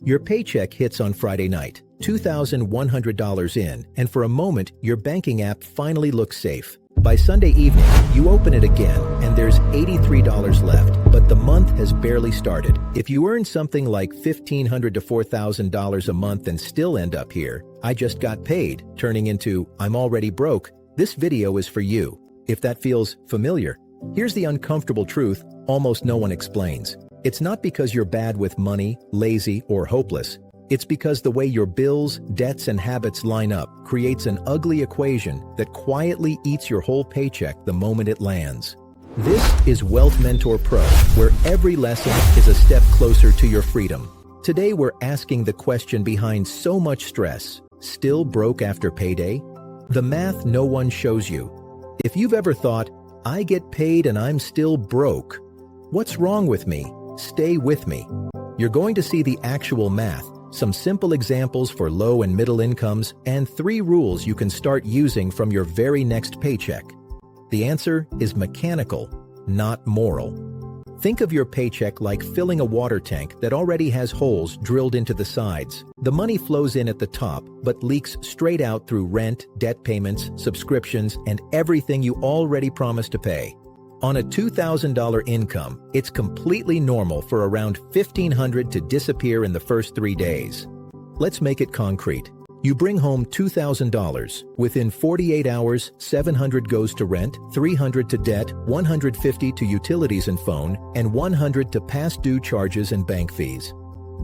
Your paycheck hits on Friday night, $2,100 in, and for a moment, your banking app finally looks safe. By Sunday evening, you open it again, and there's $83 left, but the month has barely started. If you earn something like $1,500 to $4,000 a month and still end up here, I just got paid, turning into I'm already broke, this video is for you. If that feels familiar, here's the uncomfortable truth almost no one explains. It's not because you're bad with money, lazy, or hopeless. It's because the way your bills, debts, and habits line up creates an ugly equation that quietly eats your whole paycheck the moment it lands. This is Wealth Mentor Pro, where every lesson is a step closer to your freedom. Today we're asking the question behind so much stress: still broke after payday? The math no one shows you. If you've ever thought, I get paid and I'm still broke, what's wrong with me? Stay with me. You're going to see the actual math, some simple examples for low and middle incomes, and 3 rules you can start using from your very next paycheck. The answer is mechanical, not moral. Think of your paycheck like filling a water tank that already has holes drilled into the sides. The money flows in at the top, but leaks straight out through rent, debt payments, subscriptions, and everything you already promised to pay. On a $2,000 income, it's completely normal for around $1,500 to disappear in the first 3 days. Let's make it concrete. You bring home $2,000. Within 48 hours, $700 goes to rent, $300 to debt, $150 to utilities and phone, and $100 to past due charges and bank fees.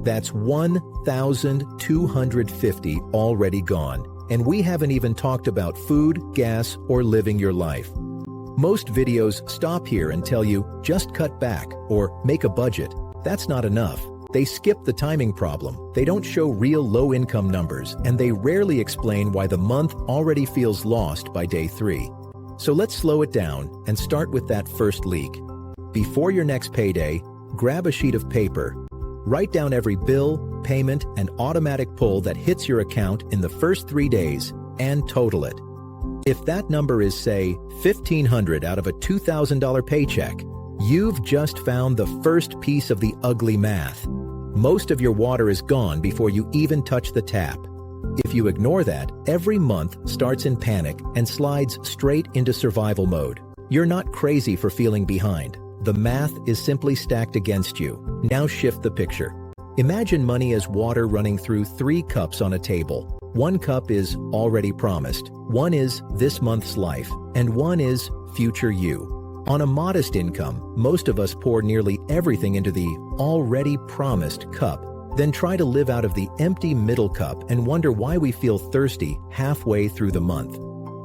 That's $1,250 already gone, and we haven't even talked about food, gas, or living your life. Most videos stop here and tell you, just cut back or make a budget. That's not enough. They skip the timing problem. They don't show real low-income numbers, and they rarely explain why the month already feels lost by day 3. So let's slow it down and start with that first leak. Before your next payday, grab a sheet of paper. Write down every bill, payment, and automatic pull that hits your account in the first 3 days and total it. If that number is, say, $1,500 out of a $2,000 paycheck, you've just found the first piece of the ugly math. Most of your water is gone before you even touch the tap. If you ignore that, every month starts in panic and slides straight into survival mode. You're not crazy for feeling behind. The math is simply stacked against you. Now shift the picture. Imagine money as water running through 3 cups on a table. 1 cup is already promised, 1 is this month's life, and 1 is future you. On a modest income, most of us pour nearly everything into the already promised cup, then try to live out of the empty middle cup and wonder why we feel thirsty halfway through the month.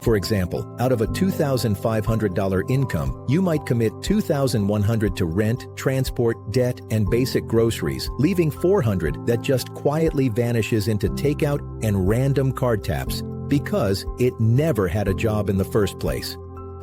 For example, out of a $2,500 income, you might commit $2,100 to rent, transport, debt, and basic groceries, leaving $400 that just quietly vanishes into takeout and random card taps because it never had a job in the first place.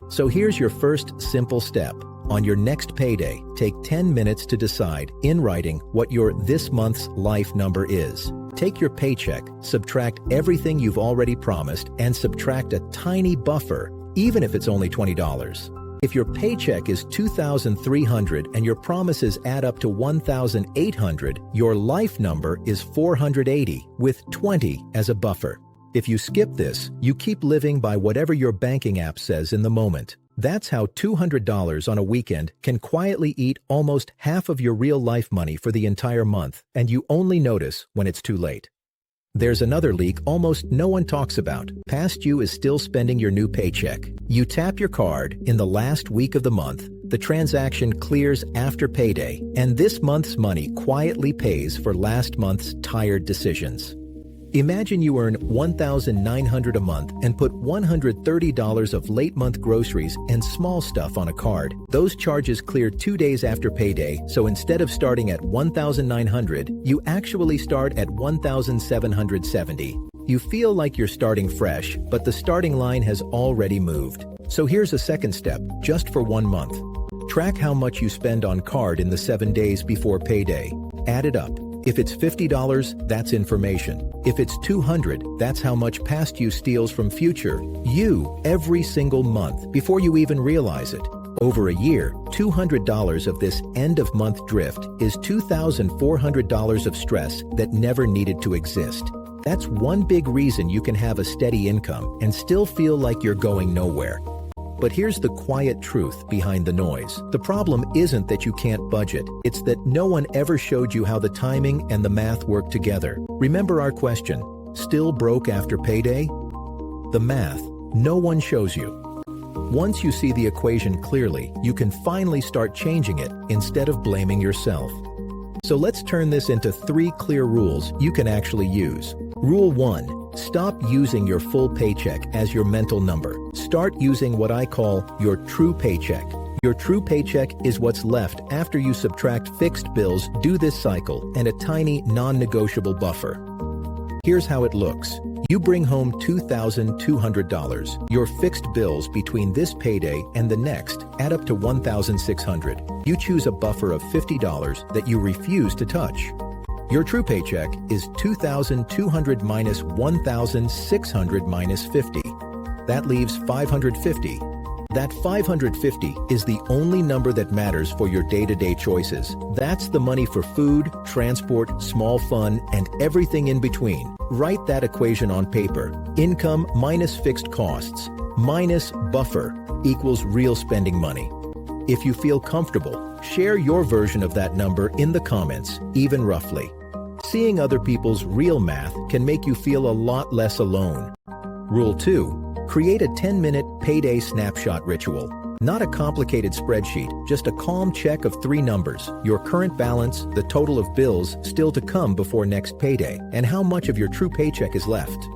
So here's your first simple step. On your next payday, take 10 minutes to decide, in writing, what your this month's life number is. Take your paycheck, subtract everything you've already promised, and subtract a tiny buffer, even if it's only $20. If your paycheck is $2,300 and your promises add up to $1,800, your life number is $480, with $20 as a buffer. If you skip this, you keep living by whatever your banking app says in the moment. That's how $200 on a weekend can quietly eat almost half of your real life money for the entire month, and you only notice when it's too late. There's another leak almost no one talks about. Past you is still spending your new paycheck. You tap your card in the last week of the month, the transaction clears after payday, and this month's money quietly pays for last month's tired decisions. Imagine you earn $1,900 a month and put $130 of late-month groceries and small stuff on a card. Those charges clear 2 days after payday, so instead of starting at $1,900, you actually start at $1,770. You feel like you're starting fresh, but the starting line has already moved. So here's a second step, just for 1 month. Track how much you spend on card in the 7 days before payday. Add it up. If it's $50, that's information. If it's $200, that's how much past you steals from future you every single month before you even realize it. Over a year, $200 of this end-of-month drift is $2,400 of stress that never needed to exist. That's one big reason you can have a steady income and still feel like you're going nowhere. But here's the quiet truth behind the noise. The problem isn't that you can't budget, it's that no one ever showed you how the timing and the math work together. Remember our question, still broke after payday? The math, no one shows you. Once you see the equation clearly, you can finally start changing it instead of blaming yourself. So let's turn this into 3 clear rules you can actually use. Rule 1. Stop using your full paycheck as your mental number. Start using what I call your true paycheck. Your true paycheck is what's left after you subtract fixed bills due this cycle and a tiny non-negotiable buffer. Here's how it looks. You bring home $2,200. Your fixed bills between this payday and the next add up to $1,600. You choose a buffer of $50 that you refuse to touch. Your true paycheck is $2,200 minus $1,600 minus $50. That leaves $550. That $550 is the only number that matters for your day-to-day choices. That's the money for food, transport, small fun, and everything in between. Write that equation on paper. Income minus fixed costs minus buffer equals real spending money. If you feel comfortable, share your version of that number in the comments, even roughly. Seeing other people's real math can make you feel a lot less alone. Rule 2. Create a 10-minute payday snapshot ritual. Not a complicated spreadsheet, just a calm check of 3 numbers: your current balance, the total of bills still to come before next payday, and how much of your true paycheck is left.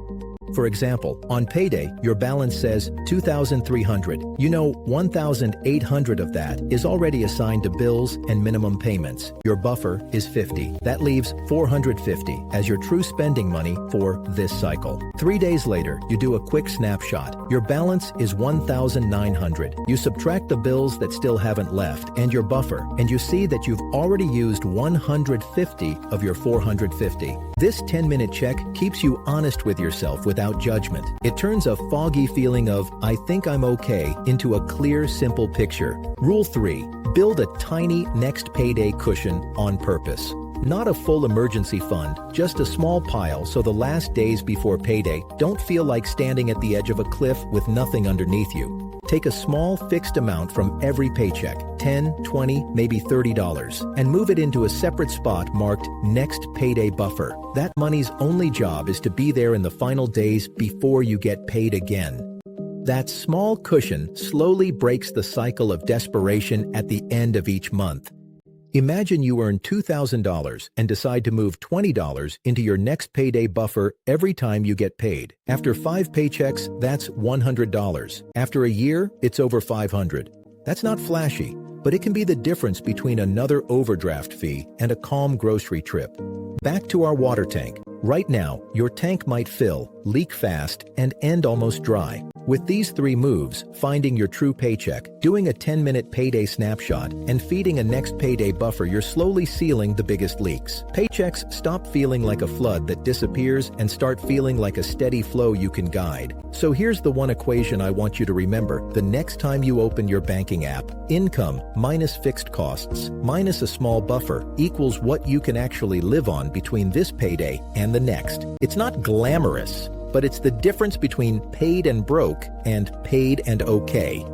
For example, on payday, your balance says $2,300. You know, $1,800 of that is already assigned to bills and minimum payments. Your buffer is $50. That leaves $450 as your true spending money for this cycle. 3 days later, you do a quick snapshot. Your balance is $1,900. You subtract the bills that still haven't left and your buffer, and you see that you've already used $150 of your $450. This 10-minute check keeps you honest with yourself without judgment. It turns a foggy feeling of, "I think I'm okay," into a clear, simple picture. Rule 3. Build a tiny next payday cushion on purpose. Not a full emergency fund, just a small pile so the last days before payday don't feel like standing at the edge of a cliff with nothing underneath you. Take a small fixed amount from every paycheck, $10, $20, maybe $30, and move it into a separate spot marked Next Payday Buffer. That money's only job is to be there in the final days before you get paid again. That small cushion slowly breaks the cycle of desperation at the end of each month. Imagine you earn $2,000 and decide to move $20 into your next payday buffer every time you get paid. After 5 paychecks, that's $100. After a year, it's over $500. That's not flashy, but it can be the difference between another overdraft fee and a calm grocery trip. Back to our water tank. Right now, your tank might fill, leak fast, and end almost dry. With these 3 moves, finding your true paycheck, doing a 10-minute payday snapshot, and feeding a next payday buffer, you're slowly sealing the biggest leaks. Paychecks stop feeling like a flood that disappears and start feeling like a steady flow you can guide. So here's the one equation I want you to remember the next time you open your banking app. Income minus fixed costs minus a small buffer equals what you can actually live on between this payday and the next. It's not glamorous, but it's the difference between paid and broke and paid and okay.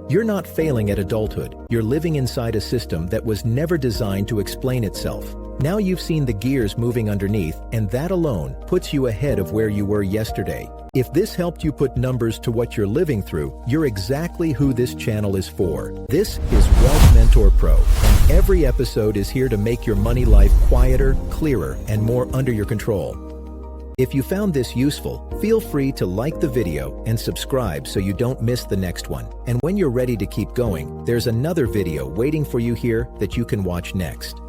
You're not failing at adulthood. You're living inside a system that was never designed to explain itself. Now you've seen the gears moving underneath, and that alone puts you ahead of where you were yesterday. If this helped you put numbers to what you're living through, you're exactly who this channel is for. This is Wealth Mentor Pro, and every episode is here to make your money life quieter, clearer, and more under your control. If you found this useful, feel free to like the video and subscribe so you don't miss the next one. And when you're ready to keep going, there's another video waiting for you here that you can watch next.